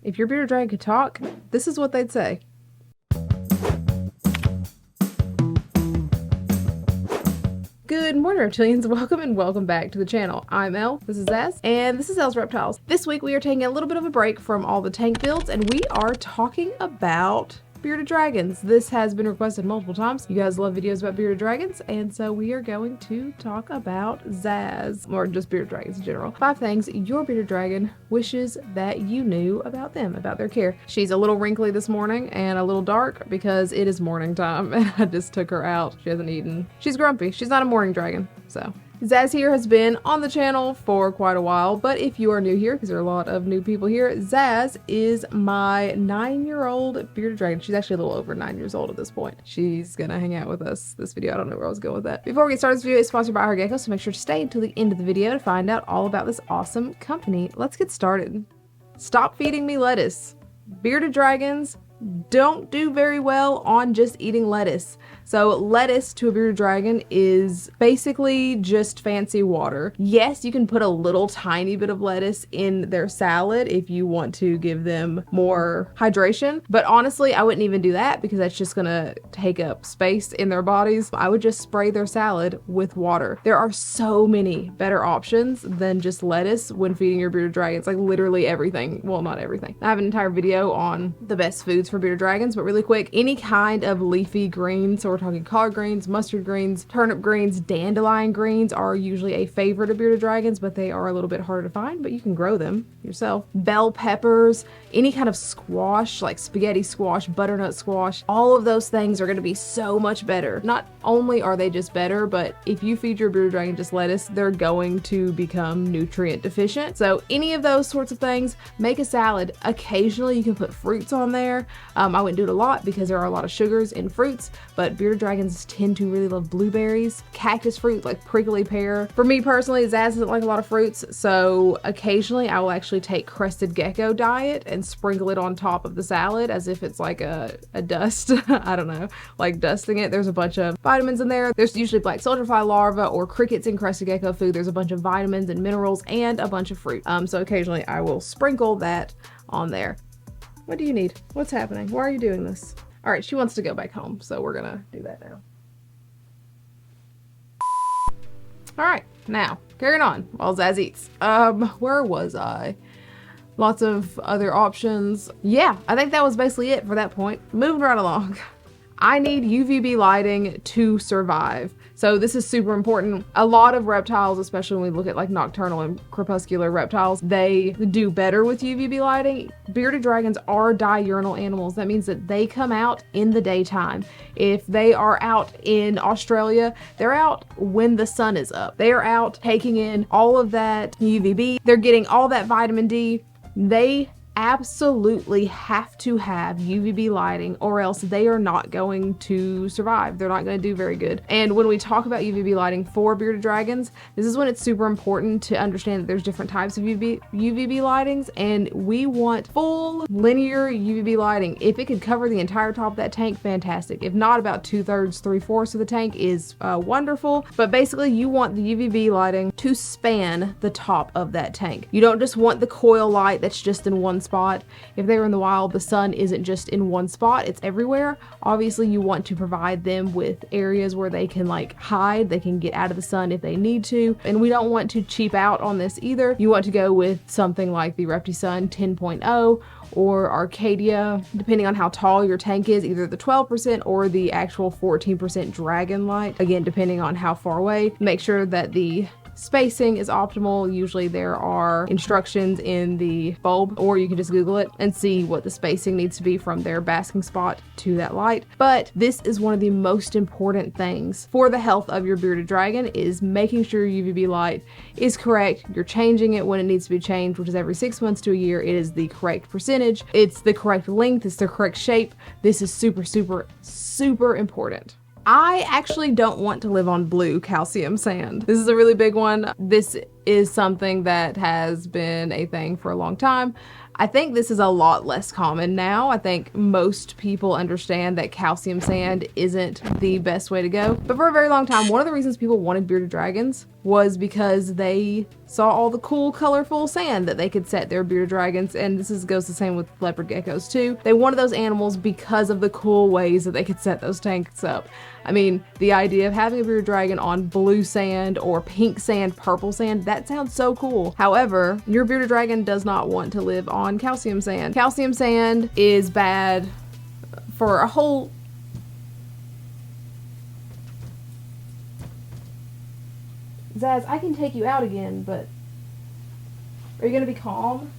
If your bearded dragon could talk, this is what they'd say. Good morning, Reptilians. Welcome back to the channel. I'm Elle, this is Zaz, and this is Elle's Reptiles. This week we are taking a little bit of a break from all the tank builds, and we are talking about bearded dragons. This has been requested multiple times. You guys love videos about bearded dragons, and so we are going to talk about Zaz, or just bearded dragons in general. 5 things your bearded dragon wishes that you knew about them, about their care. She's a little wrinkly this morning and a little dark because it is morning time, and I just took her out. She hasn't eaten. She's grumpy. She's not a morning dragon, so. Zaz here has been on the channel for quite a while, but if you are new here, because there are a lot of new people here, Zaz is my 9-year-old bearded dragon. She's actually a little over 9 years old at this point. She's gonna hang out with us this video. I don't know where I was going with that. Before we get started, this video is sponsored by our gecko, so make sure to stay until the end of the video to find out all about this awesome company. Let's get started. Stop feeding me lettuce. Bearded dragons don't do very well on just eating lettuce. So lettuce to a bearded dragon is basically just fancy water. Yes, you can put a little tiny bit of lettuce in their salad if you want to give them more hydration, but honestly I wouldn't even do that because that's just gonna take up space in their bodies. I would just spray their salad with water. There are so many better options than just lettuce when feeding your bearded dragons, like literally everything. Well, not everything. I have an entire video on the best foods for bearded dragons, but really quick, any kind of leafy greens, so we're talking collard greens, mustard greens, turnip greens, dandelion greens are usually a favorite of bearded dragons, but they are a little bit harder to find, but you can grow them yourself. Bell peppers, any kind of squash, like spaghetti squash, butternut squash, all of those things are going to be so much better. Not only are they just better, but if you feed your bearded dragon just lettuce, they're going to become nutrient deficient. So any of those sorts of things, make a salad. Occasionally you can put fruits on there. I wouldn't do it a lot because there are a lot of sugars in fruits, but bearded dragons tend to really love blueberries, cactus fruit like prickly pear. For me personally, Zaz doesn't like a lot of fruits, so occasionally I will actually take crested gecko diet and sprinkle it on top of the salad as if it's like a dust. I don't know, like dusting it. There's a bunch of vitamins in there. There's usually black soldier fly larvae or crickets in crested gecko food. There's a bunch of vitamins and minerals and a bunch of fruit. So occasionally I will sprinkle that on there. What do you need? What's happening? Why are you doing this? All right, she wants to go back home, so we're gonna do that now. All right, now, carrying on while Zaz eats. Where was I? Lots of other options. Yeah, I think that was basically it for that point. Moving right along. I need UVB lighting to survive. So this is super important. A lot of reptiles, especially when we look at like nocturnal and crepuscular reptiles, they do better with UVB lighting. Bearded dragons are diurnal animals. That means that they come out in the daytime. If they are out in Australia, they're out when the sun is up. They are out taking in all of that UVB. They're getting all that vitamin D. They absolutely have to have UVB lighting or else they are not going to survive. They're not going to do very good. And when we talk about UVB lighting for bearded dragons, this is when it's super important to understand that there's different types of UVB lightings, and we want full linear UVB lighting. If it could cover the entire top of that tank, fantastic. If not, about 2/3, 3/4 of the tank is wonderful. But basically you want the UVB lighting to span the top of that tank. You don't just want the coil light that's just in one spot. If they were in the wild, the sun isn't just in one spot, it's everywhere. Obviously you want to provide them with areas where they can like hide, they can get out of the sun if they need to, and we don't want to cheap out on this either. You want to go with something like the Reptisun 10.0 or Arcadia, depending on how tall your tank is, either the 12% or the actual 14% dragon light, again depending on how far away. Make sure that the spacing is optimal. Usually there are instructions in the bulb, or you can just Google it and see what the spacing needs to be from their basking spot to that light. But this is one of the most important things for the health of your bearded dragon, is making sure your UVB light is correct. You're changing it when it needs to be changed, which is every 6 months to a year. It is the correct percentage. It's the correct length. It's the correct shape. This is super, super, super important. I actually don't want to live on blue calcium sand. This is a really big one. This is something that has been a thing for a long time. I think this is a lot less common now. I think most people understand that calcium sand isn't the best way to go. But for a very long time, one of the reasons people wanted bearded dragons was because they saw all the cool colorful sand that they could set their bearded dragons, and goes the same with leopard geckos too. They wanted those animals because of the cool ways that they could set those tanks up. I mean, the idea of having a bearded dragon on blue sand or pink sand, purple sand, that sounds so cool. However, your bearded dragon does not want to live on calcium sand. Calcium sand is bad for a whole... Zaz, I can take you out again, but are you gonna be calm?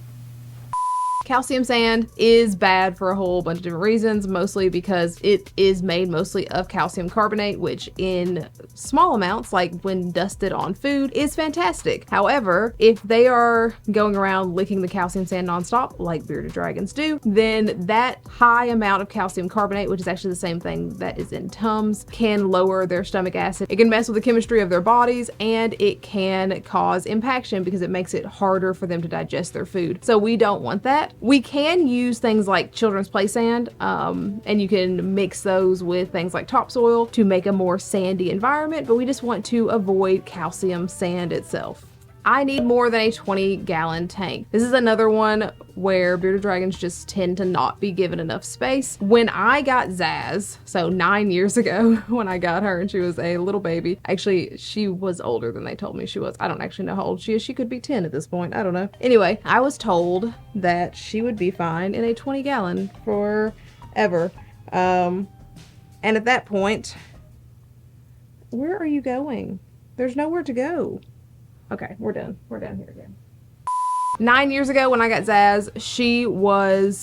Calcium sand is bad for a whole bunch of different reasons, mostly because it is made mostly of calcium carbonate, which in small amounts, like when dusted on food, is fantastic. However, if they are going around licking the calcium sand nonstop, like bearded dragons do, then that high amount of calcium carbonate, which is actually the same thing that is in Tums, can lower their stomach acid. It can mess with the chemistry of their bodies, and it can cause impaction because it makes it harder for them to digest their food. So we don't want that. We can use things like children's play sand, and you can mix those with things like topsoil to make a more sandy environment, but we just want to avoid calcium sand itself. I need more than a 20-gallon tank. This is another one where bearded dragons just tend to not be given enough space. When I got Zaz, so 9 years ago when I got her and she was a little baby, actually she was older than they told me she was. I don't actually know how old she is. She could be 10 at this point. I don't know. Anyway, I was told that she would be fine in a 20-gallon forever. And at that point, where are you going? There's nowhere to go. Okay, we're done. We're down here again. 9 years ago when I got Zaz,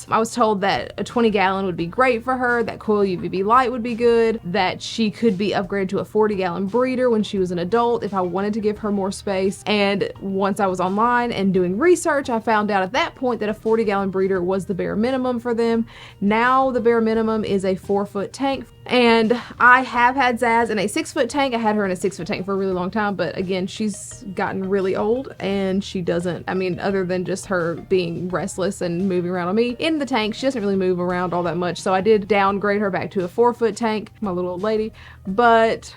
I was told that a 20-gallon would be great for her, that coil UVB light would be good, that she could be upgraded to a 40-gallon breeder when she was an adult if I wanted to give her more space. And once I was online and doing research, I found out at that point that a 40-gallon breeder was the bare minimum for them. Now the bare minimum is a 4-foot tank. And I have had Zaz in a 6-foot tank. I had her in a 6-foot tank for a really long time, but again, she's gotten really old and she doesn't, I mean, other than just her being restless and moving around on me in the tank, she doesn't really move around all that much. So I did downgrade her back to a 4-foot tank, my little old lady, but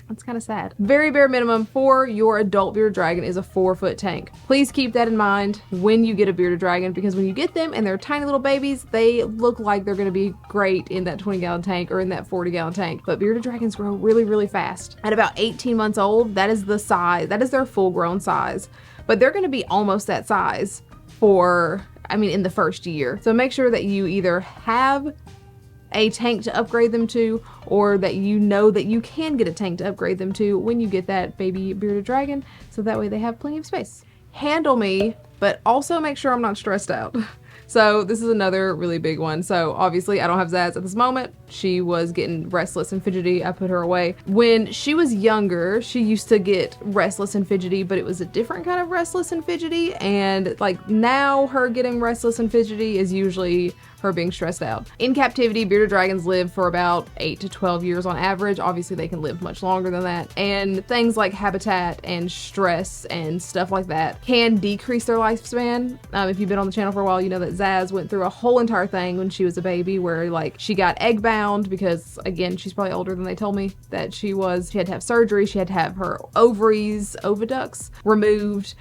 it's kind of sad. Very bare minimum for your adult bearded dragon is a 4-foot tank. Please keep that in mind when you get a bearded dragon, because when you get them and they're tiny little babies, they look like they're going to be great in that 20-gallon tank or in that 40-gallon tank. But bearded dragons grow really, really fast. At about 18 months old, that is the size, that is their full-grown size. But they're going to be almost that size in the first year. So make sure that you either have a tank to upgrade them to, or that you know that you can get a tank to upgrade them to when you get that baby bearded dragon, so that way they have plenty of space. Handle me, but also make sure I'm not stressed out. So this is another really big one. So obviously I don't have Zaz at this moment. She was getting restless and fidgety. I put her away. When she was younger, she used to get restless and fidgety, but it was a different kind of restless and fidgety. And like now her getting restless and fidgety is usually her being stressed out. In captivity, bearded dragons live for about 8 to 12 years on average. Obviously they can live much longer than that. And things like habitat and stress and stuff like that can decrease their lifespan. If you've been on the channel for a while, you know that Zaz went through a whole entire thing when she was a baby where like she got egg bound because again, she's probably older than they told me that she was. She had to have surgery. She had to have her oviducts removed.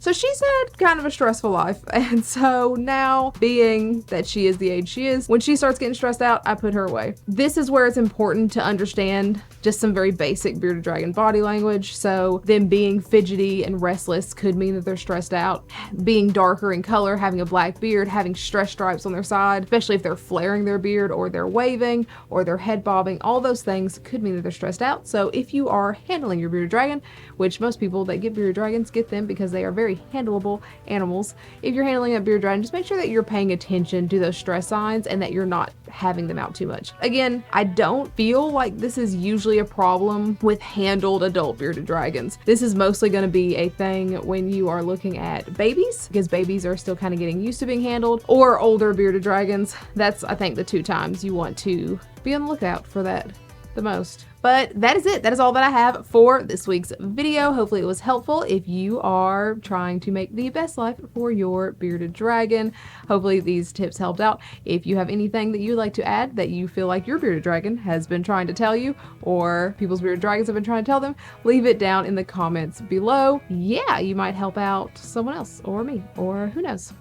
So she's had kind of a stressful life. And so now, being that she is the age she is, when she starts getting stressed out, I put her away. This is where it's important to understand just some very basic bearded dragon body language. So them being fidgety and restless could mean that they're stressed out. Being darker in color, having a black beard, having stress stripes on their side, especially if they're flaring their beard or they're waving or they're head bobbing, all those things could mean that they're stressed out. So if you are handling your bearded dragon, which most people that get bearded dragons get them because they are very handleable animals. If you're handling a bearded dragon, just make sure that you're paying attention to those stress signs and that you're not having them out too much. Again, I don't feel like this is usually a problem with handled adult bearded dragons. This is mostly going to be a thing when you are looking at babies, because babies are still kind of getting used to being handled, or older bearded dragons. That's, I think, the two times you want to be on the lookout for that the most. But that is it. That is all that I have for this week's video. Hopefully it was helpful if you are trying to make the best life for your bearded dragon. Hopefully these tips helped out. If you have anything that you'd like to add that you feel like your bearded dragon has been trying to tell you, or people's bearded dragons have been trying to tell them, leave it down in the comments below. Yeah, you might help out someone else or me, or who knows.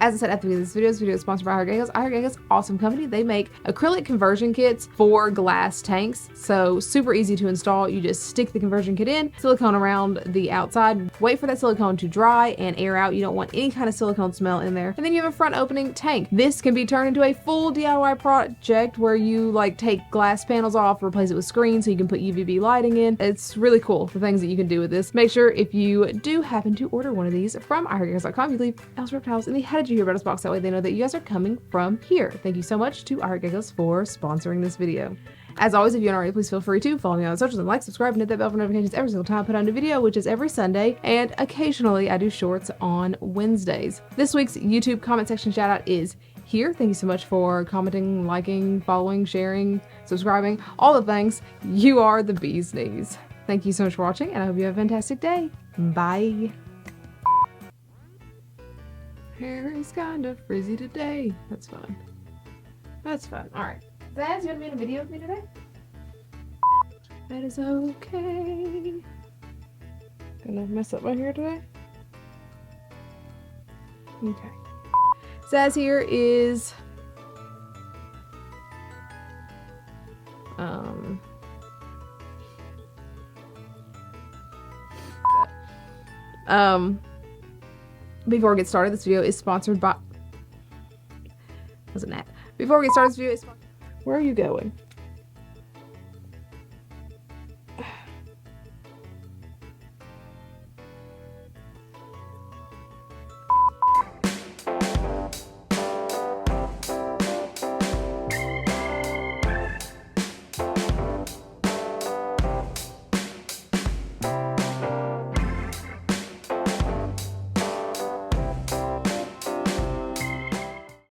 As I said at the beginning of this video is sponsored by iHeartGeckos. iHeartGeckos, awesome company. They make acrylic conversion kits for glass tanks. So super easy to install. You just stick the conversion kit in, silicone around the outside, wait for that silicone to dry and air out. You don't want any kind of silicone smell in there. And then you have a front opening tank. This can be turned into a full DIY project where you like take glass panels off, replace it with screens so you can put UVB lighting in. It's really cool, the things that you can do with this. Make sure if you do happen to order one of these from iHeartGeckos.com, you leave Elle's Reptiles in the How Did You Hear About Us box. That way they know that you guys are coming from here. Thank you so much to iHeartGeckos for sponsoring this video. As always, if you haven't already, please feel free to follow me on socials and like, subscribe, and hit that bell for notifications every single time I put out a video, which is every Sunday, and occasionally I do shorts on Wednesdays. This week's YouTube comment section shout out is here. Thank you so much for commenting, liking, following, sharing, subscribing, all the things. You are the bee's knees. Thank you so much for watching, and I hope you have a fantastic day. Bye. Hair is kind of frizzy today. That's fun. That's fun. Alright. Zaz, you want to be in a video with me today? That is okay. Gonna mess up my hair today? Okay. Zaz here is before we get started, this video is sponsored by... Wasn't that? Before we get started, this video is sponsored... Where are you going?